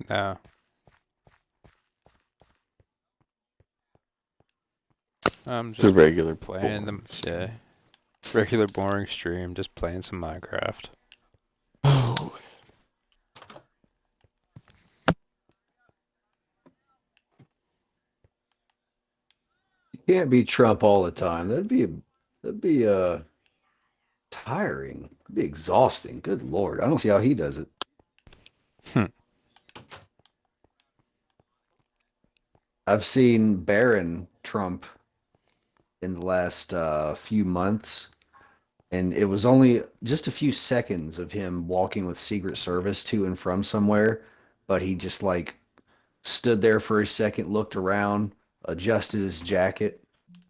No, I'm It's a just regular playing boring them. stream. Yeah, regular boring stream, just playing some Minecraft. Oh, You can't be Trump all the time. That'd be tiring. It'd be exhausting. Good Lord. I don't see how he does it. Hmm. I've seen Barron Trump in the last few months, and it was only just a few seconds of him walking with Secret Service to and from somewhere, but he just like stood there for a second, looked around, adjusted his jacket,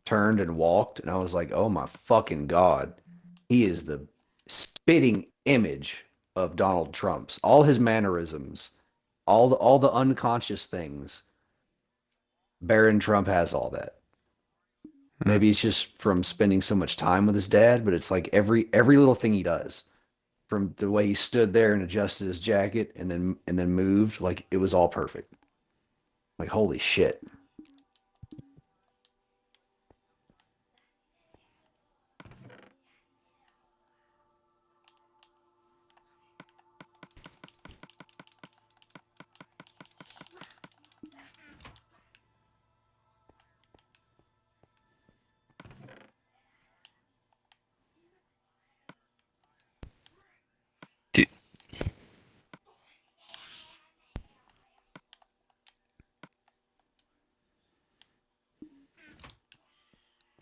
turned and walked, and I was like, "Oh my fucking god." He is the spitting image of Donald Trump's. All his mannerisms, all the unconscious things. Barron Trump has all that. Hmm. Maybe it's just from spending so much time with his dad, but it's like every little thing he does, from the way he stood there and adjusted his jacket and then moved, like it was all perfect. Like holy shit. Dude,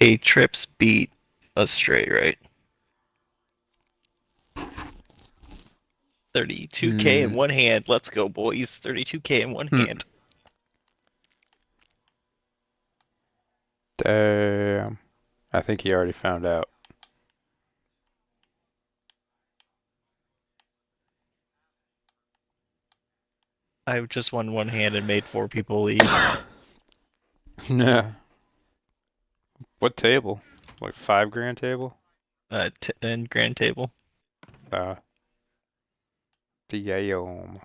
A trips beat us straight, right? 32K in Hmm. one hand. Let's go, boys. 32K in one Hmm. hand. Damn. I think he already found out. I just won one hand and made four people leave. Yeah. What table? Like 5 grand table? And grand table. Uh, Damn.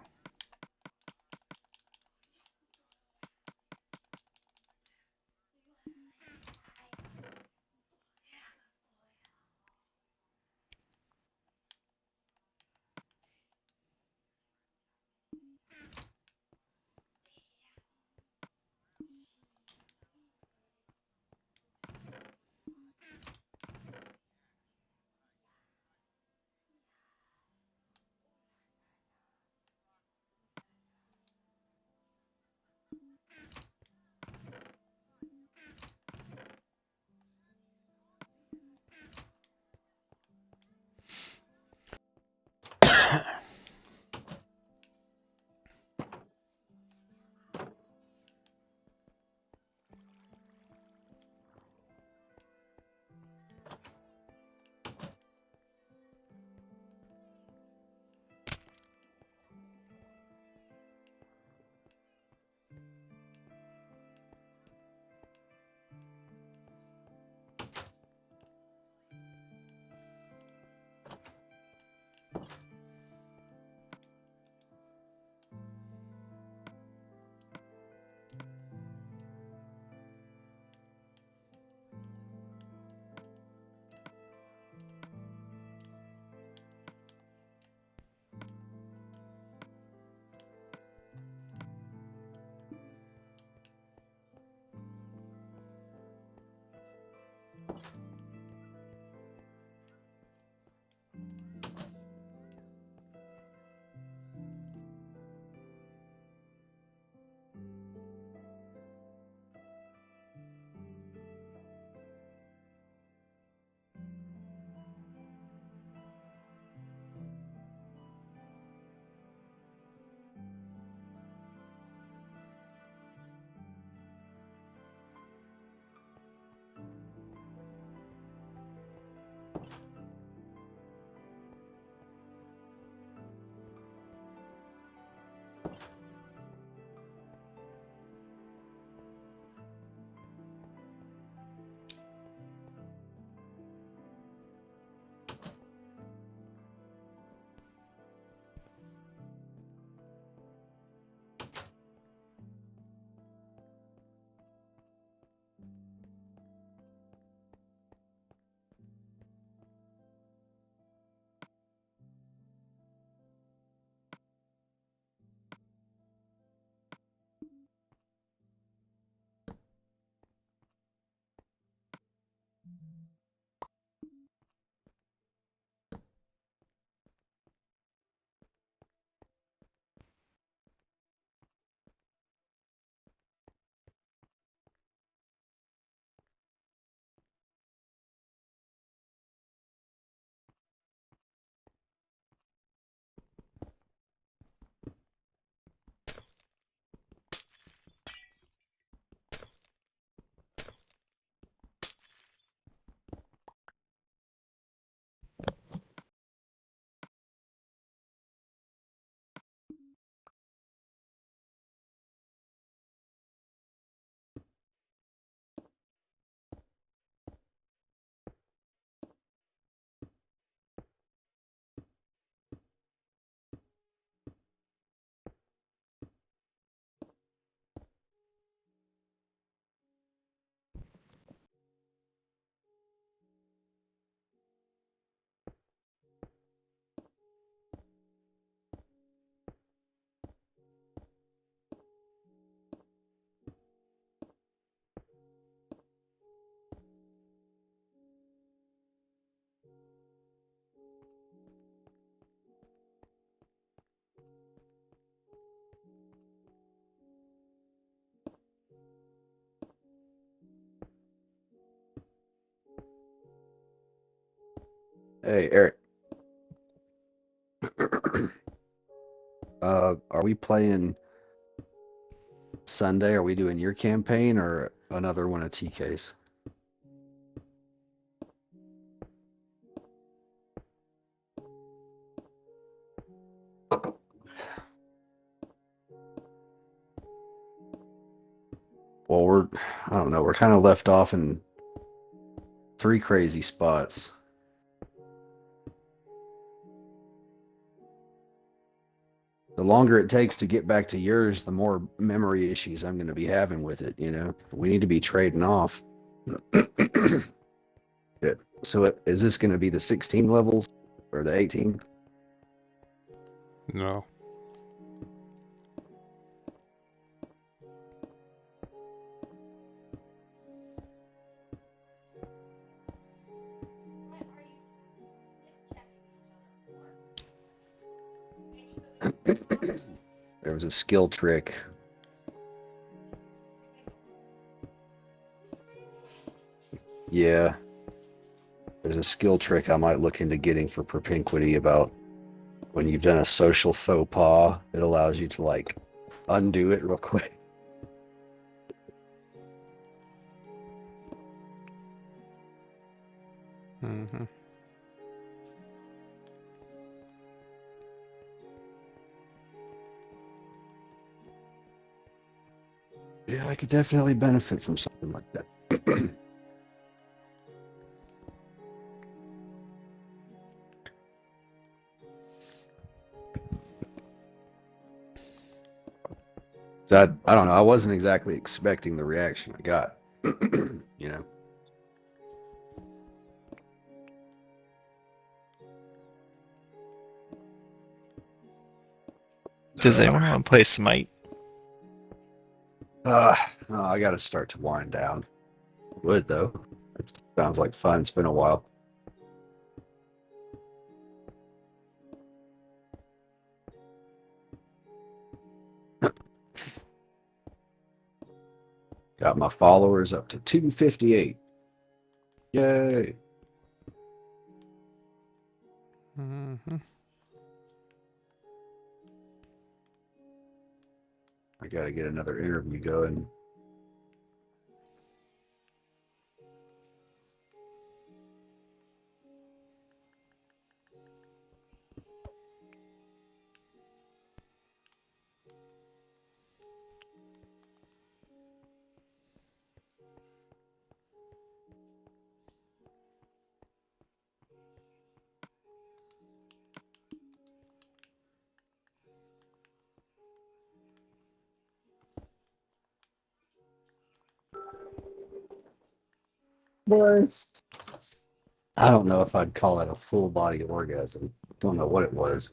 Hey, Eric. Are we playing Sunday? Are we doing your campaign or another one of TK's? Well, I don't know, we're kind of left off in three crazy spots. The longer it takes to get back to yours, the more memory issues I'm going to be having with it, you know? We need to be trading off. Good. So is this going to be the 16 levels or the 18? No. There was a skill trick. Yeah. There's a skill trick I might look into getting for Propinquity about when you've done a social faux pas, it allows you to like undo it real quick. Mm-hmm. Yeah, I could definitely benefit from something like that. So I don't know. I wasn't exactly expecting the reaction I got. You know. Does anyone want to play Smite? No, I got to start to wind down. Would though. It sounds like fun. It's been a while. Got my followers up to 258. Yay! Mm-hmm. I got to get another interview going. What? I don't know if I'd call it a full body orgasm. Don't know what it was.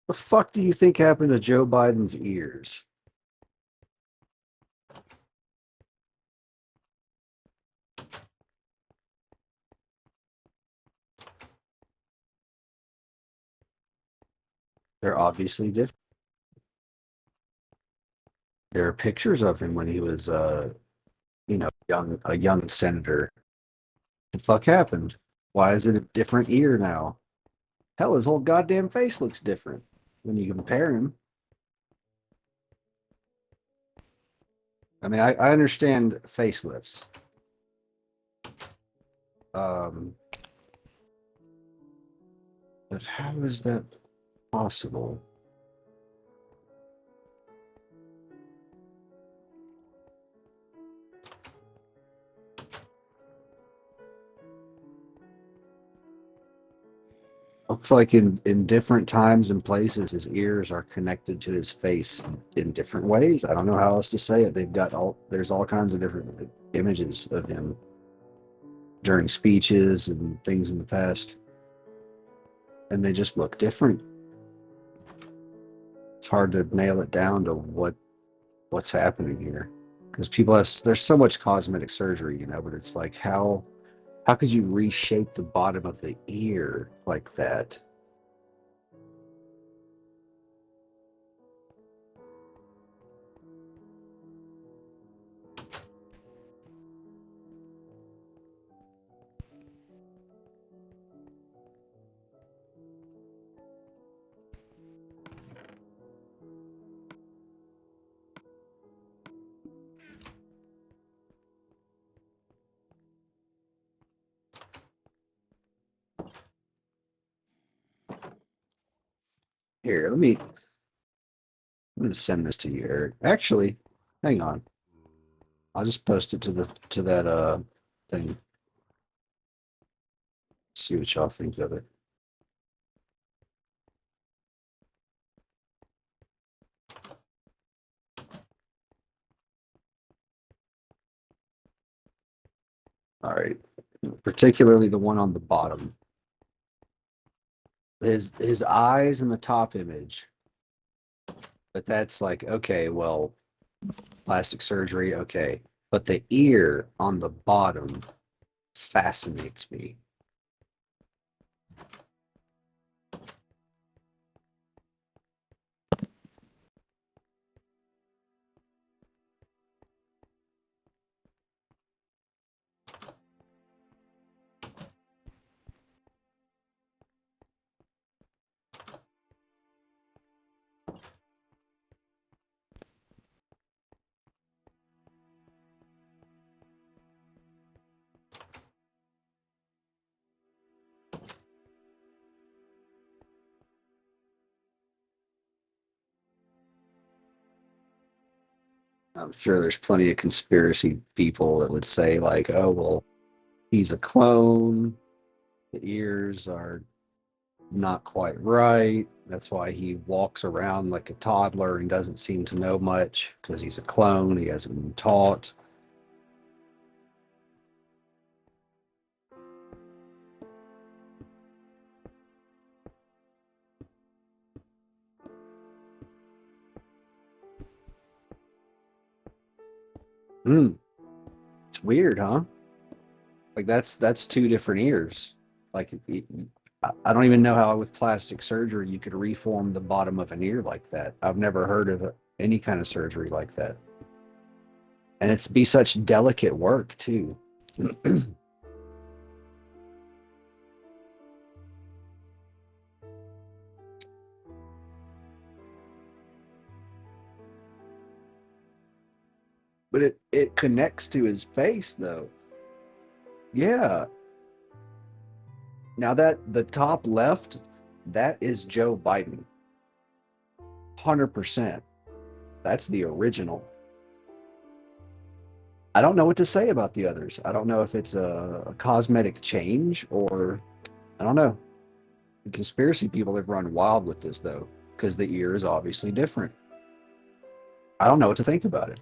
The fuck do you think happened to Joe Biden's ears? They're obviously different. There are pictures of him when he was, a young senator. The fuck happened? Why is it a different ear now? Hell, his whole goddamn face looks different when you compare him. I mean, I understand facelifts. Um, but how is that possible? looks like in different times and places, his ears are connected to his face in different ways. I don't know how else to say it. There's all kinds of different images of him during speeches and things in the past, and they just look different. It's hard to nail it down to what's happening here because there's so much cosmetic surgery, but it's like how could you reshape the bottom of the ear like that? Here, I'm gonna send this to you, Eric. Actually, hang on. I'll just post it to that thing. See what y'all think of it. All right. Particularly the one on the bottom. His eyes in the top image. But that's like, okay, well, plastic surgery, okay. But the ear on the bottom fascinates me. I'm sure there's plenty of conspiracy people that would say, like, oh, well, he's a clone. The ears are not quite right. That's why he walks around like a toddler and doesn't seem to know much because he's a clone. He hasn't been taught. Hmm. It's weird, huh? Like that's two different ears. Like I don't even know how with plastic surgery you could reform the bottom of an ear like that. I've never heard of any kind of surgery like that. And it's be such delicate work too. But it connects to his face though. Yeah. Now that the top left, that is Joe Biden. 100%. That's the original. I don't know what to say about the others. I don't know if it's a cosmetic change or I don't know. The conspiracy people have run wild with this though, because the ear is obviously different. I don't know what to think about it.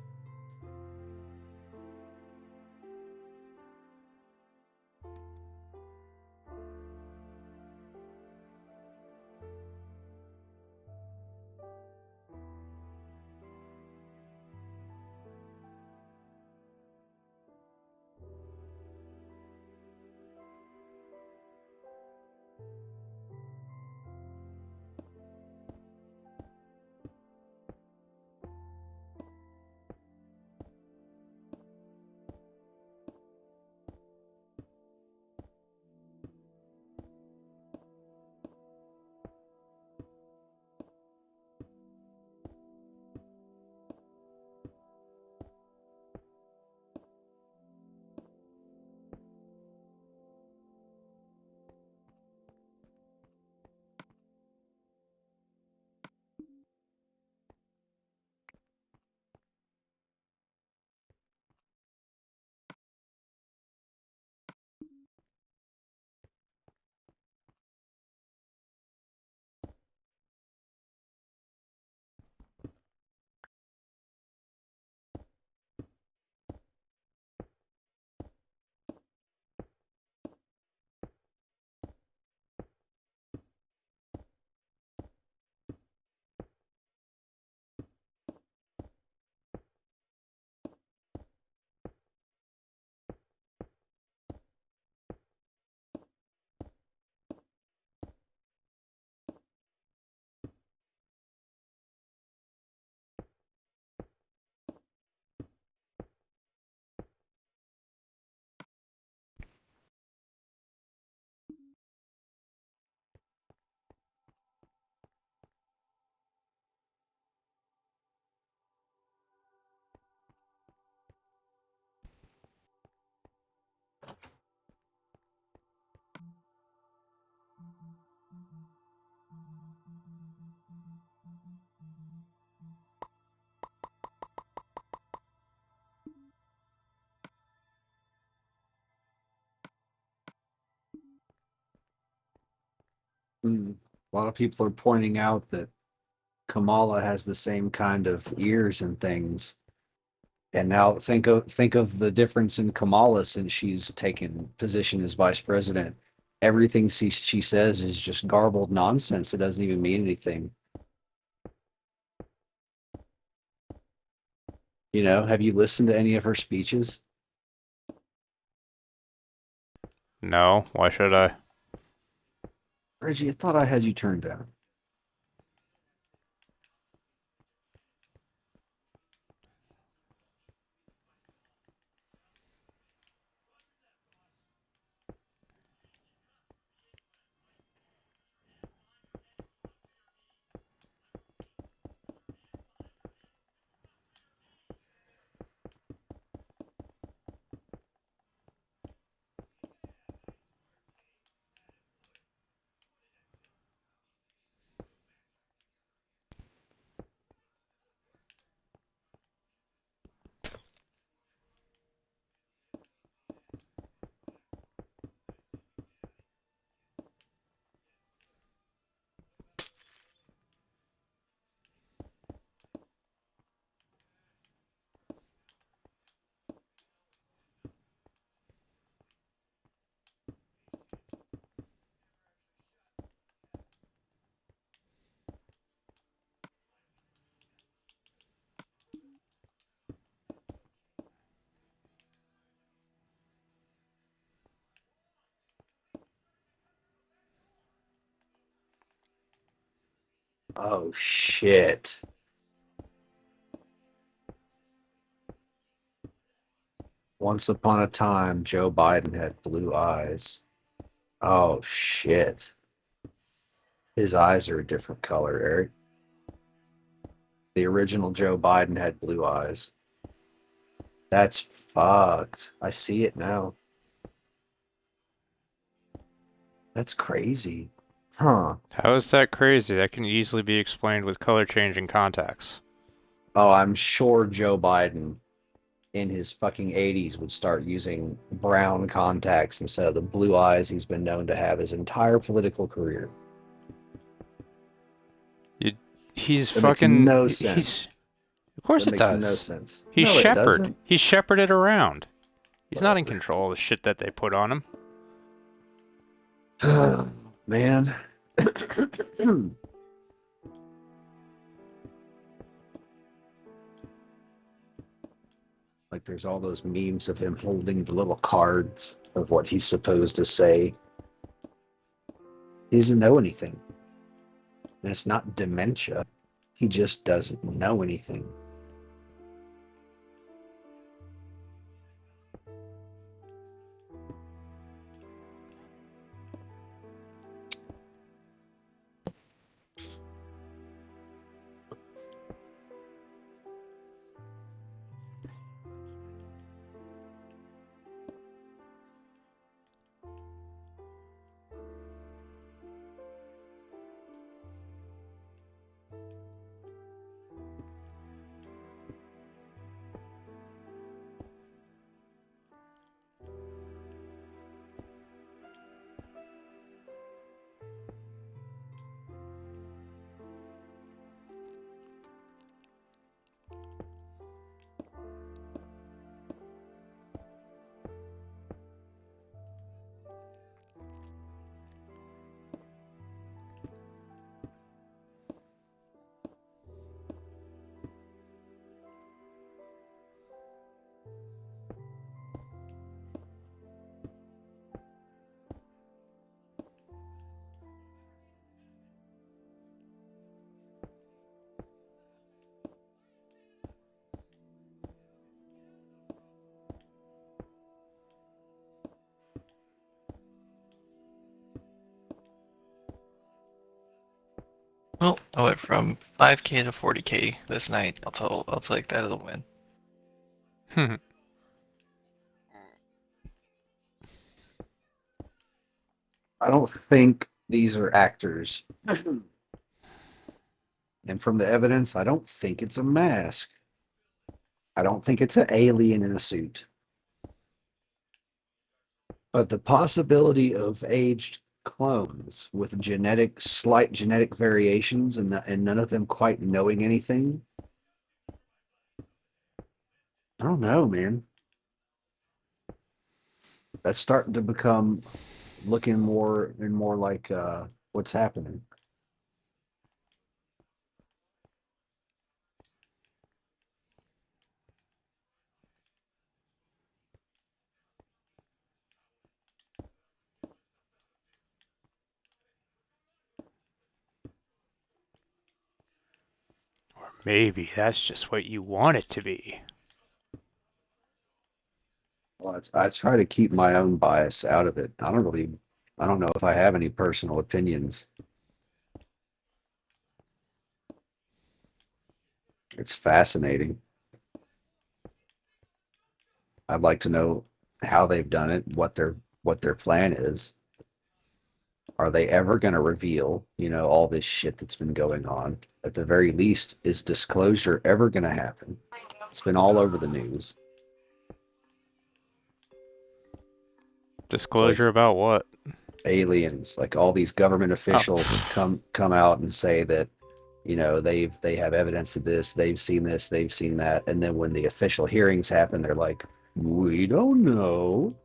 A lot of people are pointing out that Kamala has the same kind of ears and things. And now think of the difference in Kamala since she's taken position as vice president. Everything she says is just garbled nonsense. It doesn't even mean anything. You know, have you listened to any of her speeches? No, why should I? Reggie, I thought I had you turned down. Oh shit. Once upon a time, Joe Biden had blue eyes. Oh shit. His eyes are a different color, Eric. The original Joe Biden had blue eyes. That's fucked. I see it now. That's crazy. Huh. How is that crazy? That can easily be explained with color changing contacts. Oh, I'm sure Joe Biden in his fucking 80s would start using brown contacts instead of the blue eyes he's been known to have his entire political career. He's That makes fucking. no He's. sense. Of course That it makes does. no sense. He's No, it shepherd. doesn't. He's shepherded around. He's not in Whatever. control of the shit that they put on him. Man. Like there's all those memes of him holding the little cards of what he's supposed to say. He doesn't know anything. And it's not dementia. He just doesn't know anything. Well, I went from 5K to 40K this night. I'll take that as a win. I don't think these are actors. And from the evidence, I don't think it's a mask. I don't think it's an alien in a suit. But the possibility of aged clones with slight genetic variations, and none of them quite knowing anything. I don't know, man. That's starting to become looking more and more like what's happening. Or maybe that's just what you want it to be. Well, I try to keep my own bias out of it. I don't know if I have any personal opinions. It's fascinating. I'd like to know how they've done it, what their plan is. Are they ever going to reveal, all this shit that's been going on? At the very least, is disclosure ever going to happen? It's been all over the news. Disclosure about what? Aliens, like all these government officials come out and say that, they have evidence of this, they've seen this, they've seen that, and then when the official hearings happen, they're like, we don't know.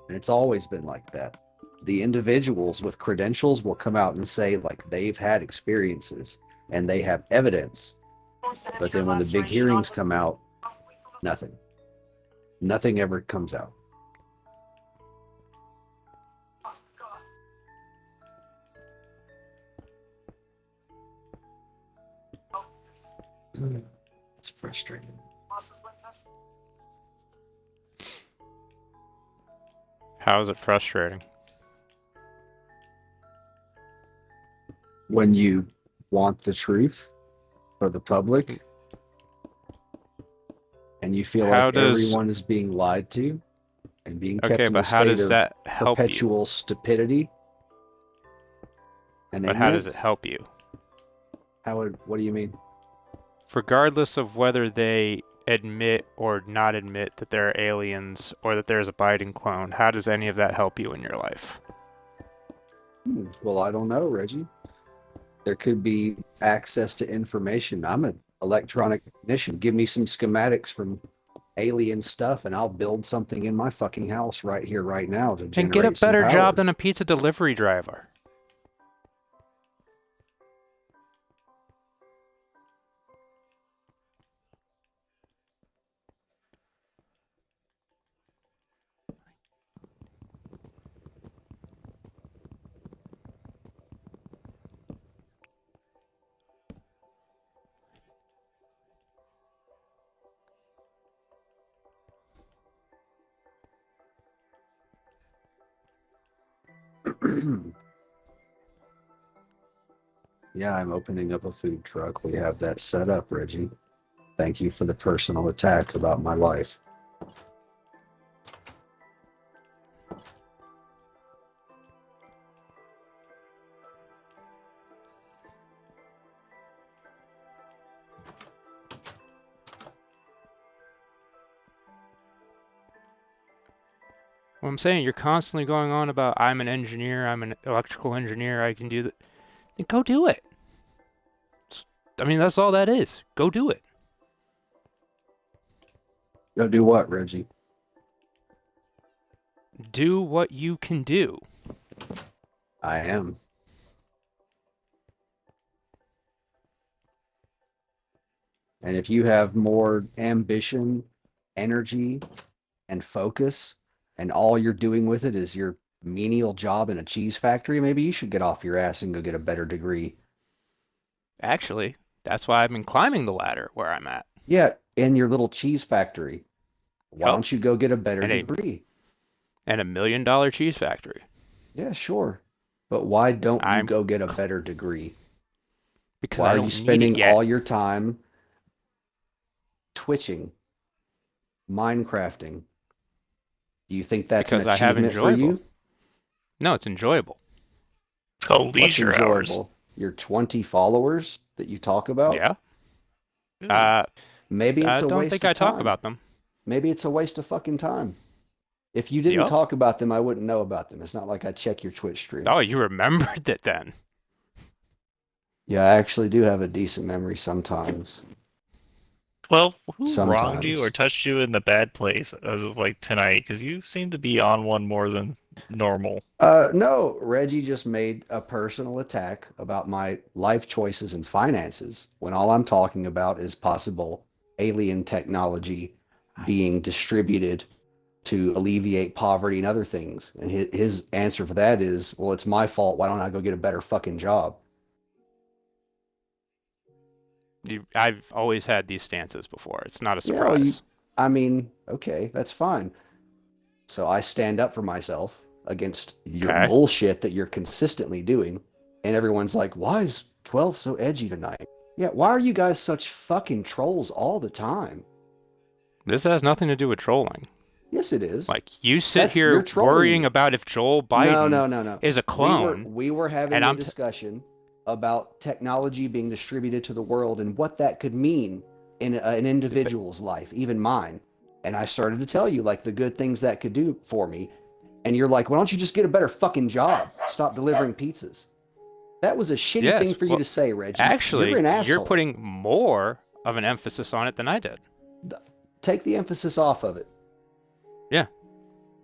And it's always been like that. The individuals with credentials will come out and say like they've had experiences and they have evidence. But then when the big hearings come out, nothing. Nothing ever comes out. It's frustrating. How is it frustrating? When you want the truth for the public and you feel How like does- everyone is being lied to and being kept Okay, in but a how state does of that help you? perpetual stupidity and But how does it ignorance? help you? What do you mean? Regardless of whether they admit or not admit that there are aliens or that there's a Biden clone, how does any of that help you in your life? Well, I don't know, Reggie. There could be access to information. I'm an electronic technician. Give me some schematics from alien stuff and I'll build something in my fucking house right here, right now to And generate get a some better power. job than a pizza delivery driver. Yeah, I'm opening up a food truck. We have that set up, Reggie. Thank you for the personal attack about my life. Well, I'm saying you're constantly going on about I'm an engineer, I'm an electrical engineer, I can do that. Then go do it. I mean, that's all that is. Go do it. Go do what, Reggie? Do what you can do. I am. And if you have more ambition, energy, and focus, and all you're doing with it is your menial job in a cheese factory, maybe you should get off your ass and go get a better degree. Actually, that's why I've been climbing the ladder where I'm at. Yeah, in your little cheese factory. Why Yup. don't you go get a better And degree? And $1 million cheese factory. Yeah, sure. But why don't you I'm go get a better degree? Because Why I are don't you need spending it yet. all your time twitching, Minecrafting? Do you think that's Because an I have achievement for you? enjoyable. No, it's enjoyable. It's called What's leisure hours. enjoyable? Your 20 followers that you talk about? Yeah. Maybe it's I a don't waste think of I talk time. about them. Maybe it's a waste of fucking time. If you didn't Yep. talk about them, I wouldn't know about them. It's not like I check your Twitch stream. Oh, you remembered it then. Yeah, I actually do have a decent memory sometimes. Well, who wronged you Sometimes. or touched you in the bad place as of like tonight? Because you seem to be on one more than normal. No, Reggie just made a personal attack about my life choices and finances when all I'm talking about is possible alien technology being distributed to alleviate poverty and other things. And his answer for that is, well, it's my fault. Why don't I go get a better fucking job? I've always had these stances before. It's not a Yeah, well, surprise. I mean, okay, that's fine. So I stand up for myself against your Okay. bullshit that you're consistently doing. And everyone's like, why is 12 so edgy tonight? Yeah, why are you guys such fucking trolls all the time? This has nothing to do with trolling. Yes, it is. Like, you sit You're here trolling worrying me. about if Joel No, Biden no. is a clone. We were having and a I'm discussion about technology being distributed to the world and what that could mean in an individual's life, even mine. And I started to tell you like the good things that could do for me. And you're like, why don't you just get a better fucking job? Stop delivering pizzas. That was a shitty Yes, thing for you well, to say, Reggie. Actually, you're an asshole. you're putting more of an emphasis on it than I did. Take the emphasis off of it. Yeah.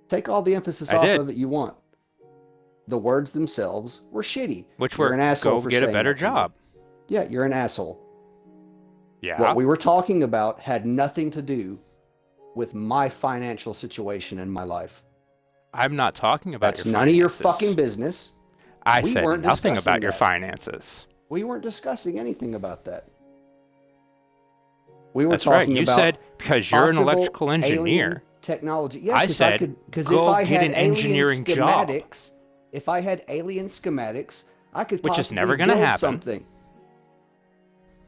Take all the emphasis I off did. of it you want. The words themselves were shitty. Which You're were an asshole go for get a saying better that to me. job. Yeah, you're an asshole. Yeah. What we were talking about had nothing to do with my financial situation in my life. I'm not talking about That's your none of your finances. fucking business. I We said weren't nothing discussing about your that. finances. We weren't discussing anything about that. We were That's right. talking You about said because you're an possible electrical alien engineer. technology. Yeah, I because said, because go if I get had an alien engineering job. schematics, if I had alien schematics, I could Which is possibly never gonna build happen. something.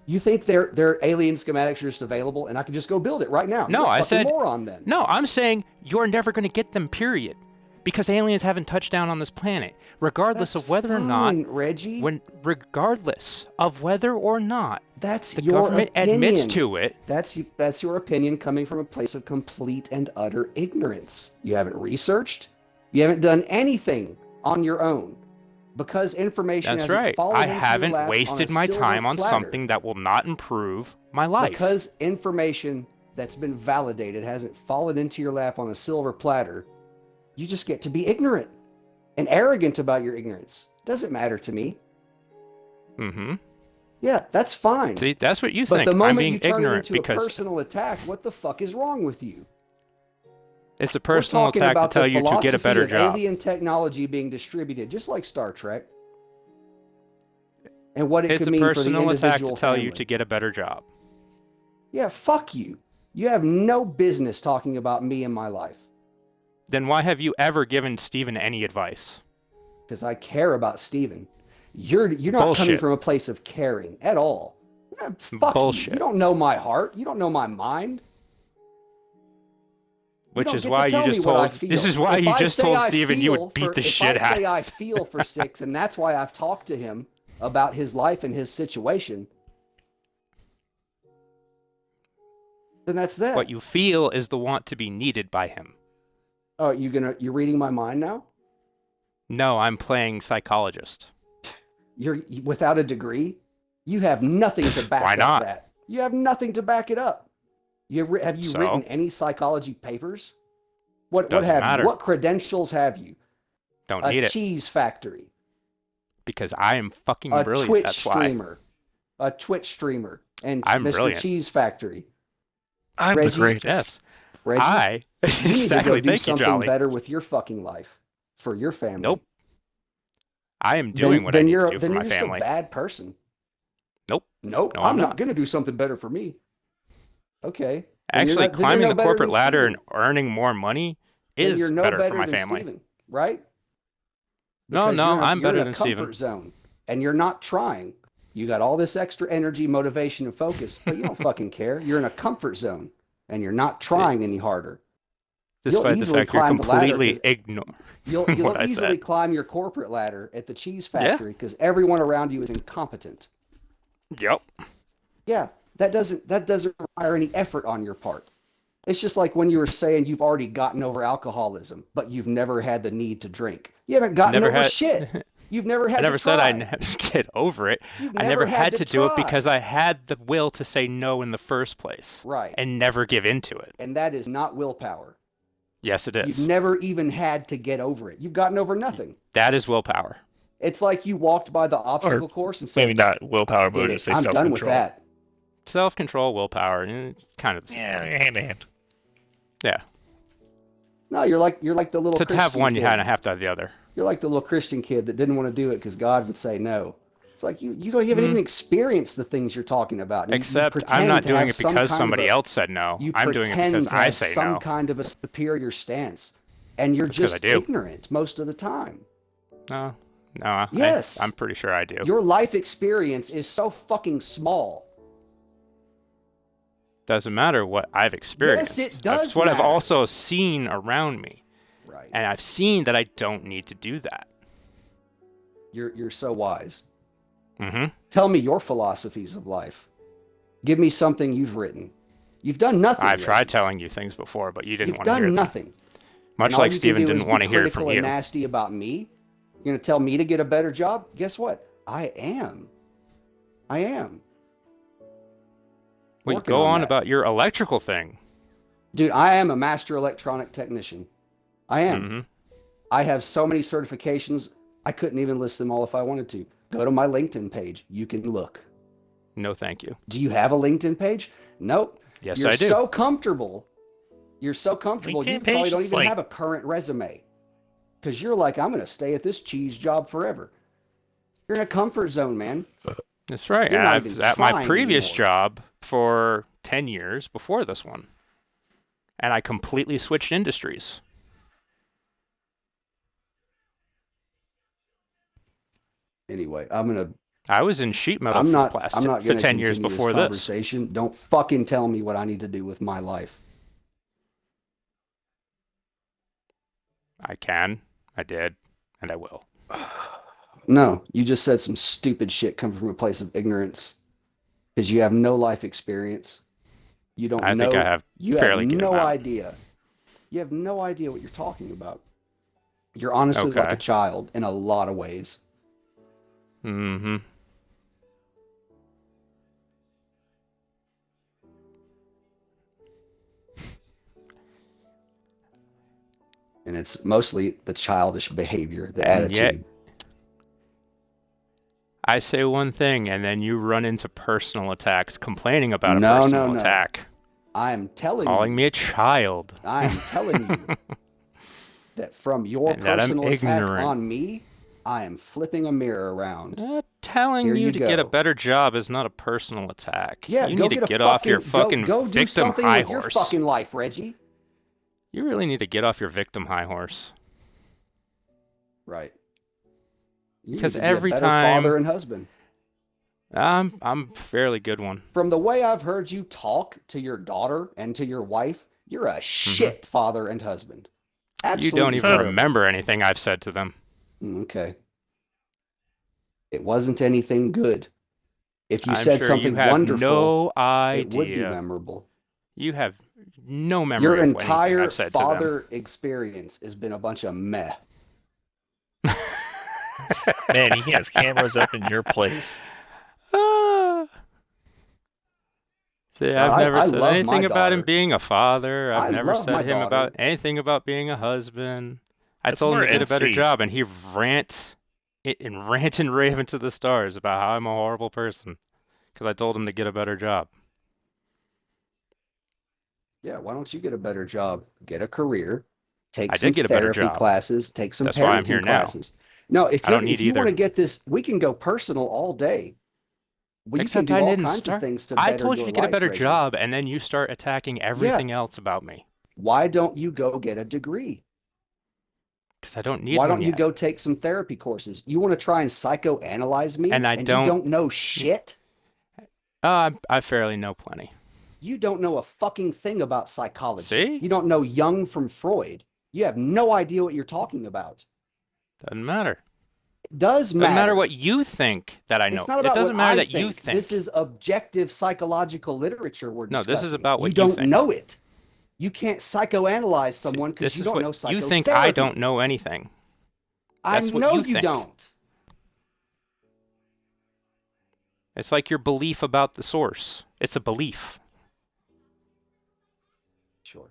You think their alien schematics are just available, and I could just go build it right now? No, You're a I fucking said moron then. No, I'm saying you're never going to get them, period. Because aliens haven't touched down on this planet. Regardless That's of whether or not fine, Reggie. regardless of whether or not That's the your government opinion. admits to it. That's your opinion coming from a place of complete and utter ignorance. You haven't researched. You haven't done anything on your own. Because information That's hasn't right. fallen I into your haven't lap wasted on a my silver time on platter. something that will not improve my life. Because information that's been validated hasn't fallen into your lap on a silver platter, you just get to be ignorant and arrogant about your ignorance. Doesn't matter to me. Mm-hmm. Yeah, that's fine. See, that's what you But think. the I'm moment being you turn it ignorant into a because personal attack, what the fuck is wrong with you? it's a We're personal talking attack to about tell the you to get a philosophy better of job. alien technology being distributed, just like Star Trek, and what it It's could a mean for the personal attack to individual tell family. you to get a better job. Yeah, fuck you. You have no business talking about me and my life Then why have you ever given Steven any advice? because I care about Steven. You're not coming Bullshit. from a place of caring at all. Fuck Bullshit. you. You don't know my heart. You don't know my mind. Which don't is get to why you tell me just what I told. feel. This is why If you I just say told I Steven you feel would beat for- the if shit I out. say I feel for Six, and that's why I've talked to him about his life and his situation, then that's that. What you feel is the want to be needed by him. Oh, you're reading my mind now? No, I'm playing psychologist. You're without a degree. You have nothing to back Why up not? that. You have nothing to back it up. Have you So? written any psychology papers? What Doesn't have matter. you? What credentials have you? Don't A need it cheese factory. because I am fucking A brilliant. Twitch That's why. streamer. A Twitch streamer. And I'm Mr. brilliant. Cheese Factory. I'm Reggie, the greatest. Yes, Reggie, I you need to exactly. go do Thank you, something Jolly. better with your fucking life for your family. Nope. I am doing what I then need you're to do for then my you're just family. a bad person. Nope. Nope. No, I'm I'm not not. going to do something better for me. Okay. Then Actually, you're not- then you're climbing no the better corporate than ladder and Steven. earning more money Then is you're no better for better my than family. Steven, right? No, Because no, you're in a- I'm you're better in a than comfort Steven. zone, and you're not trying. You got all this extra energy, motivation, and focus, but you don't fucking care. You're in a comfort zone, and you're not trying any harder. Despite the easily fact you're climb the ladder completely 'cause ignore. You'll What I easily said. climb your corporate ladder at the cheese Yeah. factory because everyone around you is incompetent. Yep. Yeah, that doesn't require any effort on your part. It's just like when you were saying you've already gotten over alcoholism, but you've never had the need to drink. You haven't gotten Never over had- shit. You've never had I never to said try. I never get over it. You've I never had to do it try. because I had the will to say no in the first place Right. and never give into it. And that is not willpower. Yes, it is. You've never even had to get over it. You've gotten over nothing. That is willpower. It's like you walked by the obstacle course and said, Maybe not willpower, "Did but it. just say I'm self-control. done with that." Self-control, willpower, kind of the same. Yeah, thing. hand in hand. Yeah. No, you're like the little To Christian have one, you kid. kind of have to have the other. You're like the little Christian kid that didn't want to do it because God would say no. It's like you don't even experience the things you're talking about. You Except I'm pretend not to doing have it some because kind of somebody a- else said no. You I'm doing it pretend because to I have say some no. kind of a superior stance, and you're That's 'cause I just do. ignorant most of the time. No, no. Yes. I'm pretty sure I do. Your life experience is so fucking small. Doesn't matter what I've experienced. it does That's what I've matter. also seen around me. Right. And I've seen that I don't need to do that. You're so wise. Mm-hmm. Tell me your philosophies of life. Give me something you've written. You've done nothing. I've Reggie. tried telling you things before, but you didn't You've want to hear done them. nothing. Much And all like you can Steven do is didn't be want to hear it critical from and you. nasty about me. You're gonna tell me to get a better job? Guess what? I am. Wait, working go on on that. about your electrical thing. Dude, I am a master electronic technician. I am. Mm-hmm. I have so many certifications, I couldn't even list them all if I wanted to. Go to my LinkedIn page. You can look. No, thank you. Do you have a LinkedIn page? Nope. Yes, You're I do. so comfortable. You're so comfortable. LinkedIn You probably page don't is even like- have a current resume. Because you're like, I'm going to stay at this cheese job forever. You're in a comfort zone, man. That's right. You're And not I even was at my trying previous anymore. job for 10 years before this one. And I completely switched industries. Anyway, I was in sheet metal I'm for not plastic I'm not for going to 10 years continue before this this. conversation. Don't fucking tell me what I need to do with my life. I can, I did, and I will. No, you just said some stupid shit coming from a place of ignorance. Because you have no life experience. You don't I know. think I have You fairly have good no amount. idea. You have no idea what you're talking about. You're honestly like Okay. a child in a lot of ways. Mm-hmm. And it's mostly the childish behavior, the And attitude. yet- I say one thing, and then you run into personal attacks, complaining about a No, personal no. attack, I am telling calling you, me a child. I am telling you that from your And that I'm personal attack ignorant. on me, I am flipping a mirror around. Telling Here you you to get a go. better job is not a personal attack. Yeah, you go need to get a get off your fucking go do victim something high with your horse. fucking life, Reggie. You really need to get off your victim high horse. Right. You Because need to be a every better time- father and husband. I'm a fairly good one. From the way I've heard you talk to your daughter and to your wife, you're a shit father and husband. You Absolutely don't even terrible. remember anything I've said to them. Okay. It wasn't anything good. If you I'm said sure something you have wonderful, no it would be idea. memorable. You have no memory Your of anything entire I've said to them. father experience has been a bunch of meh. Man, he has cameras up in your place. Ah. See, I've I- never I said love my anything about him daughter. being a father. I've I never love my said him daughter. about anything about being a husband. I That's told him more to get a better NC. job, and he rant and rave into the stars about how I'm a horrible person because I told him to get a better job. Yeah, why don't you get a better job? Get a career. Take I some did get a better therapy job. classes. Take some That's why I'm parenting here now. classes. No, if I don't you need if you want to either. get this, we can go personal all day. We can Except do I all didn't kinds start. of things to I better told you your to get a life, better Reggie. job, and then you start attacking everything else about me Why don't you go get a degree? because I don't need Why one don't you yet. go take some therapy courses? You want to try and psychoanalyze me, And I you don't- don't know shit. I fairly know plenty. You don't know a fucking thing about psychology. See? You don't know Jung from Freud. You have no idea what you're talking about. Doesn't matter. It does matter. Doesn't matter what you think that I know. It's not It about doesn't what matter I that you think. This is objective psychological literature we're No, discussing. this is about what you don't think. know it. You can't psychoanalyze someone because This you is don't what know psychotherapy. you think. I don't know anything. I That's what know you you think. don't. It's like your belief about the source. It's a belief. Sure.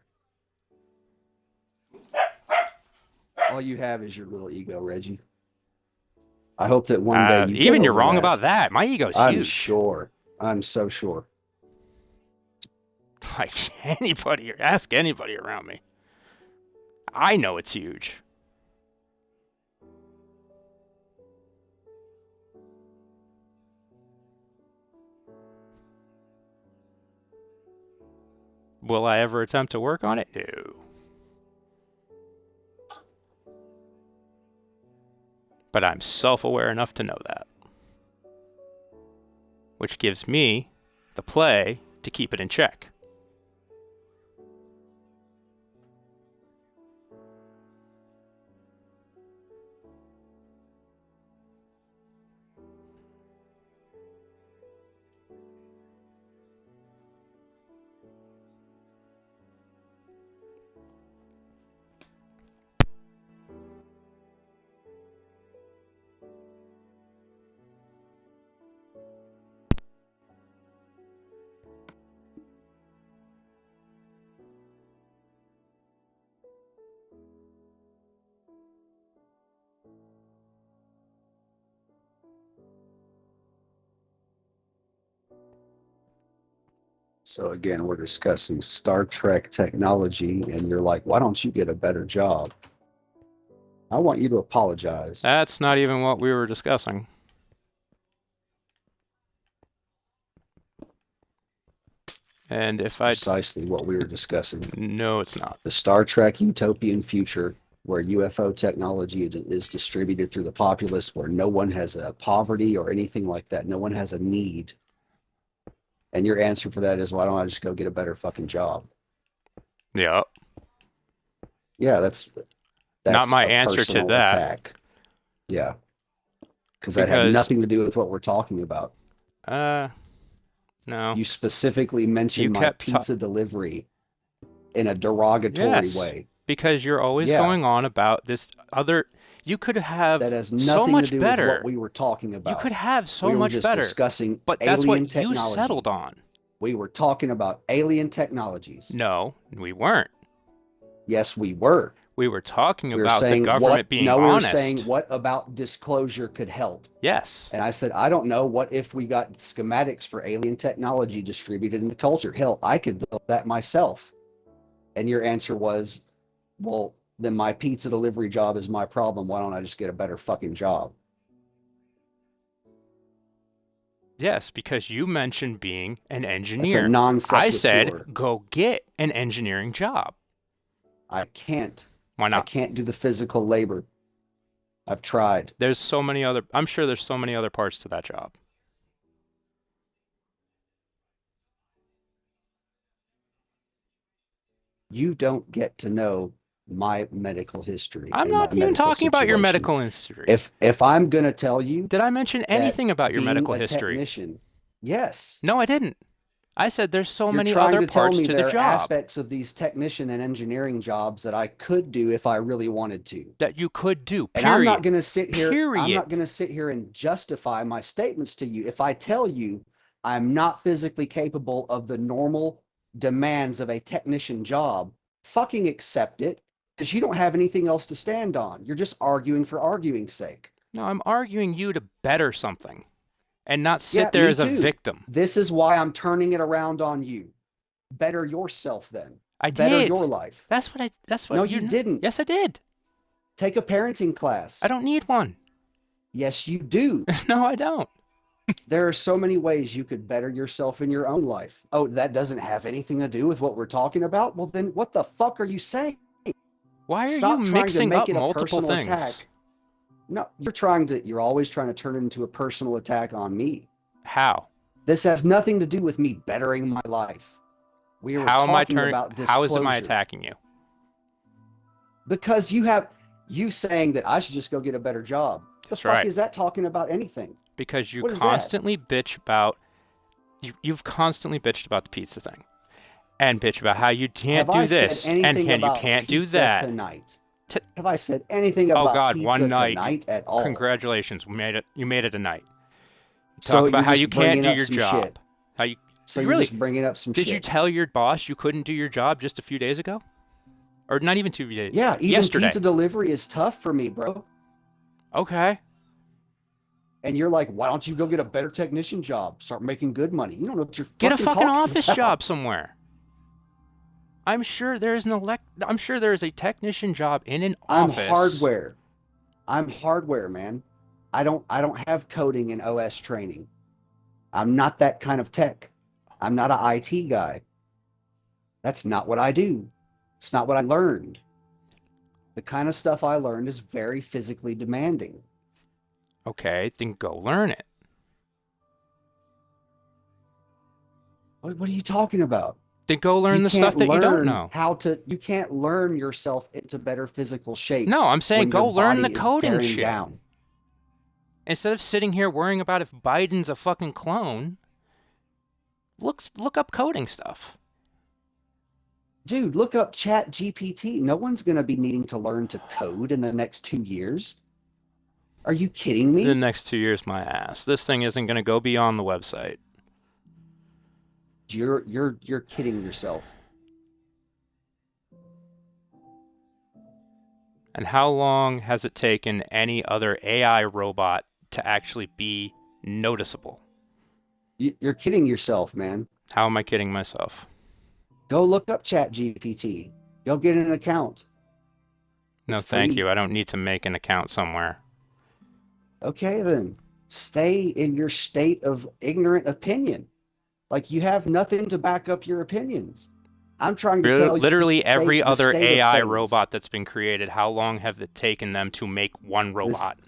All you have is your little ego, Reggie. I hope that one day you Even get you're over wrong that. about that. My ego's I'm huge. sure. I'm so sure. Like anybody, ask anybody around me. I know it's huge. Will I ever attempt to work on it? No. But I'm self-aware enough to know that. Which gives me the play to keep it in check. So again, we're discussing Star Trek technology, and you're like, why don't you get a better job? I want you to apologize. That's not even what we were discussing. And It's if I... precisely what we were discussing. No, it's not. The Star Trek utopian future where UFO technology is distributed through the populace, where no one has a poverty or anything like that. No one has a need. And your answer for that is, why don't I just go get a better fucking job? Yeah. Yeah, that's Not my a answer to personal that. attack. Yeah. Because that had Because- nothing to do with what we're talking about. No. You specifically mentioned You my kept pizza delivery in a derogatory Yes. way. Because you're always Yeah. going on about this other... You could have That has so nothing much to do better. with what we were talking about. You could have so we were much just better. discussing But that's alien what technology. you settled on. We were talking about alien technologies. No, we weren't. Yes, we were. We were talking We were about the saying government being no, we were honest. saying what about disclosure could help. Yes. And I said, I don't know. What if we got schematics for alien technology distributed in the culture? Hell, I could build that myself. And your answer was, well, then my pizza delivery job is my problem. Why don't I just get a better fucking job? Yes, because you mentioned being an That's engineer. a non I sequitur. said, go get an engineering job. I can't. Why I not? can't do the physical labor. I've tried. There's so many other... I'm sure there's so many other parts to that job. You don't get to know my medical history. I'm and my not even medical talking about your situation. medical history. If I'm gonna tell you Did I mention anything about your being medical a history? technician, yes. No, I didn't. I said there's so You're many trying other to tell parts me to there the are job aspects of these technician and engineering jobs that I could do if I really wanted to. that you could do. And I'm Period. not going to sit here. I'm Period. not going to sit here and justify my statements to you. If I tell you I'm not physically capable of the normal demands of a technician job, fucking accept it, because you don't have anything else to stand on. You're just arguing for arguing's sake. No, I'm arguing you to better something and not sit Yeah, there me as a too. victim. This is why I'm turning it around on you. Better yourself then. I Better did. your life. That's what No, you're you not- didn't. Yes, I did. Take a parenting class. I don't need one. Yes, you do. No, I don't. There are so many ways you could better yourself in your own life. Oh, that doesn't have anything to do with what we're talking about? Well, then what the fuck are you saying? Why are Stop you trying to mixing make up it a multiple personal things? attack. No, you're always trying to turn it into a personal attack on me. How? This has nothing to do with me bettering my life. We were How am I talking turning? about disclosure. How is it my attacking you? Because you saying that I should just go get a better job. The That's fuck right. is that talking about anything? Because you What is that? constantly bitch about you've constantly bitched about the pizza thing. and bitch about how you can't Have do I said this and anything you about can't do pizza that. tonight? T- Have I said anything Oh about God, pizza one night. tonight at all? Congratulations, we made it. You made it a night. So Talk about you're how just you can't bringing do up your some job. shit. How you So you you're really just bringing up some did shit. you tell your boss you couldn't do your job just a few days ago? Or not even 2 days? Yeah, even yesterday. pizza delivery is tough for me, bro. Okay. And you're like, why don't you go get a better technician job? Start making good money. You don't know what you're Get a fucking fucking talking office about. job somewhere. I'm sure there's I'm sure there is a technician job in an office. I'm hardware. I'm hardware, man. I don't have coding and OS training. I'm not that kind of tech. I'm not an IT guy. That's not what I do. It's not what I learned. The kind of stuff I learned is very physically demanding. Okay, then go learn it. What are you talking about? Then go learn the stuff that you don't know. You can't learn yourself into better physical shape. No, I'm saying when go your learn the body is coding tearing shit. down. Instead of sitting here worrying about if Biden's a fucking clone, look up coding stuff. Dude, look up Chat GPT. No one's going to be needing to learn to code in the next 2 years. Are you kidding me? The next 2 years, my ass. This thing isn't going to go beyond the website. You're kidding yourself. And how long has it taken any other AI robot to actually be noticeable? You're kidding yourself, man. How am I kidding myself? Go look up Chat GPT. Go get an account. No, It's thank free. you. I don't need to make an account somewhere. Okay, then. Stay in your state of ignorant opinion. Like you have nothing to back up your opinions. I'm trying to tell you. Literally every the other state of AI things. robot that's been created, how long have it taken them to make one robot?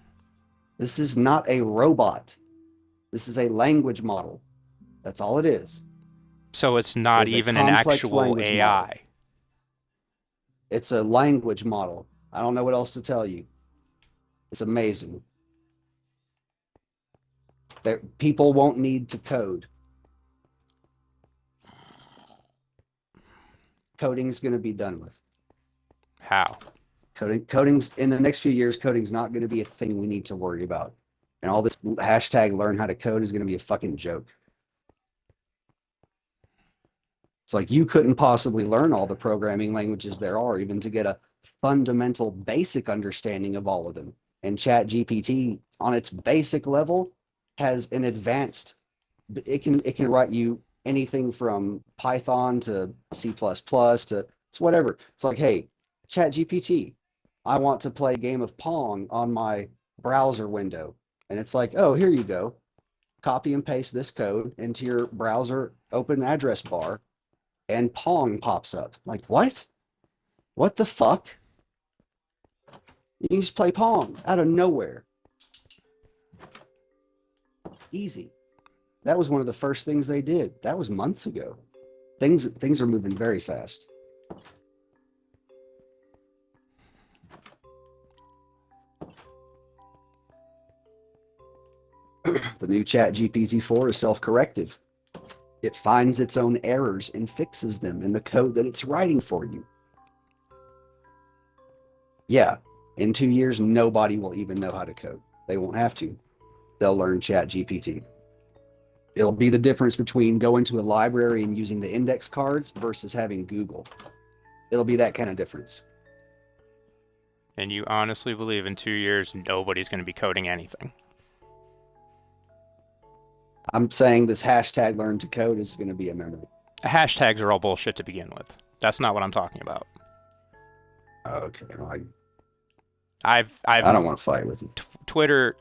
This is not a robot. This is a language model. That's all it is. So it's not It's a even an complex actual language AI. model. It's a language model. I don't know what else to tell you. It's amazing. People won't need to code. Coding's going to be done with. How? Coding's in the next few years, coding's not going to be a thing we need to worry about. And all this hashtag learn how to code is going to be a fucking joke. It's like you couldn't possibly learn all the programming languages there are, even to get a fundamental basic understanding of all of them. And Chat GPT on its basic level has an advanced, it can write you anything from Python to C++ to it's whatever. It's like, hey, Chat GPT, I want to play a game of Pong on my browser window. And it's like, oh, here you go. Copy and paste this code into your browser open address bar and Pong pops up. Like, what? What the fuck? You can just play Pong out of nowhere. Easy. That was one of the first things they did. That was months ago. Things are moving very fast. The new Chat GPT-4 is self-corrective. It finds its own errors and fixes them in the code that it's writing for you. Yeah, in 2 years, nobody will even know how to code. They won't have to. They'll learn Chat GPT. It'll be the difference between going to a library and using the index cards versus having Google. It'll be that kind of difference. And you honestly believe in 2 years nobody's going to be coding anything? I'm saying this hashtag learn to code is going to be a memory. Hashtags are all bullshit to begin with. That's not what I'm talking about. Okay, well, I don't want to fight with you. Twitter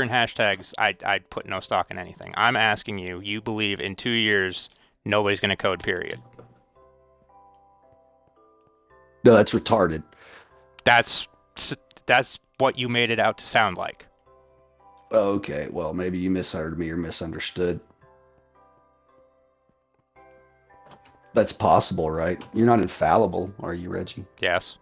and hashtags, I'd put no stock in anything. I'm asking you, you believe in 2 years nobody's going to code, period? No, that's retarded. That's what you made it out to sound like. Okay, well, maybe you misheard me or misunderstood. That's possible, right? You're not infallible, are you, Reggie? Yes.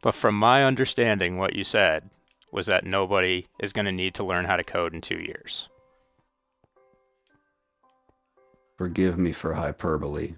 But from my understanding, what you said was that nobody is going to need to learn how to code in 2 years. Forgive me for hyperbole.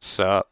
Sup?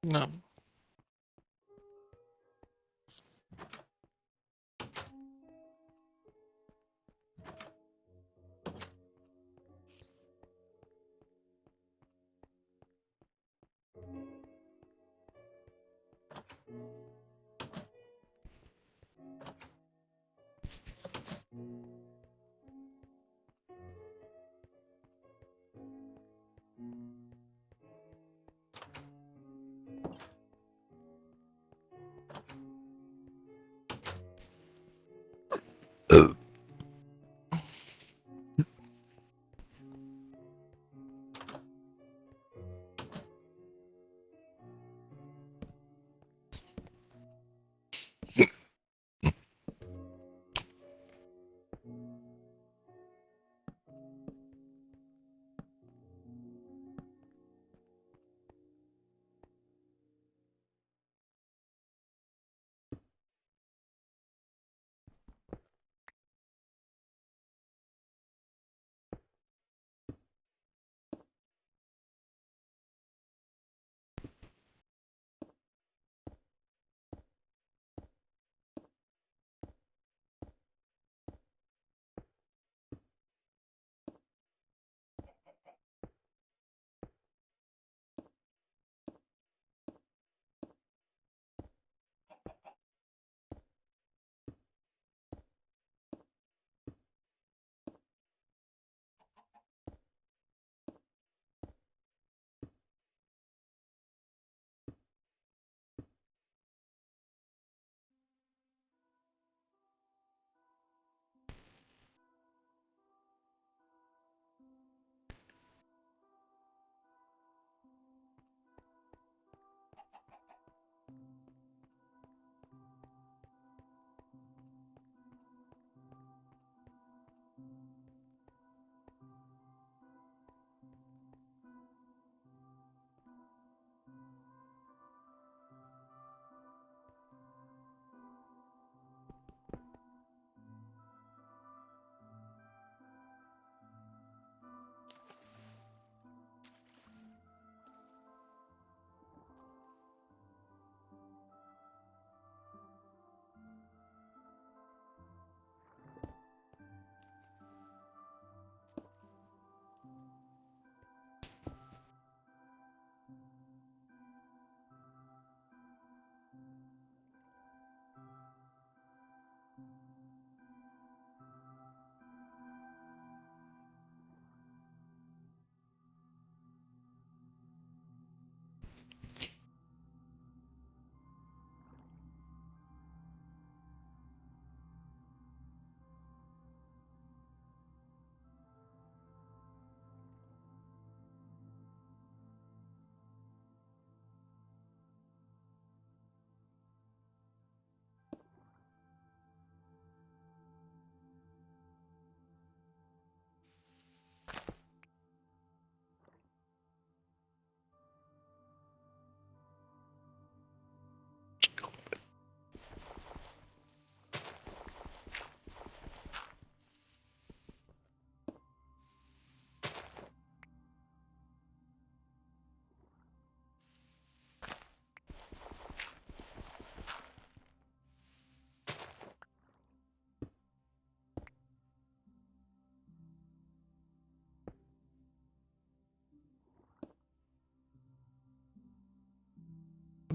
No.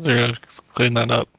They're gonna clean that up.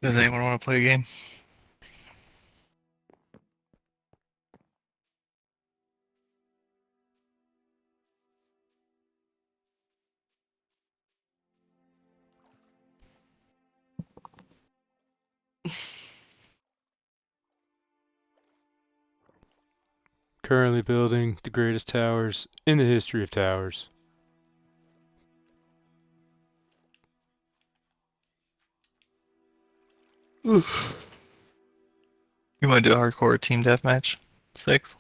Does anyone want to play a game? Currently building the greatest towers in the history of towers. You want to do a hardcore team deathmatch? 6?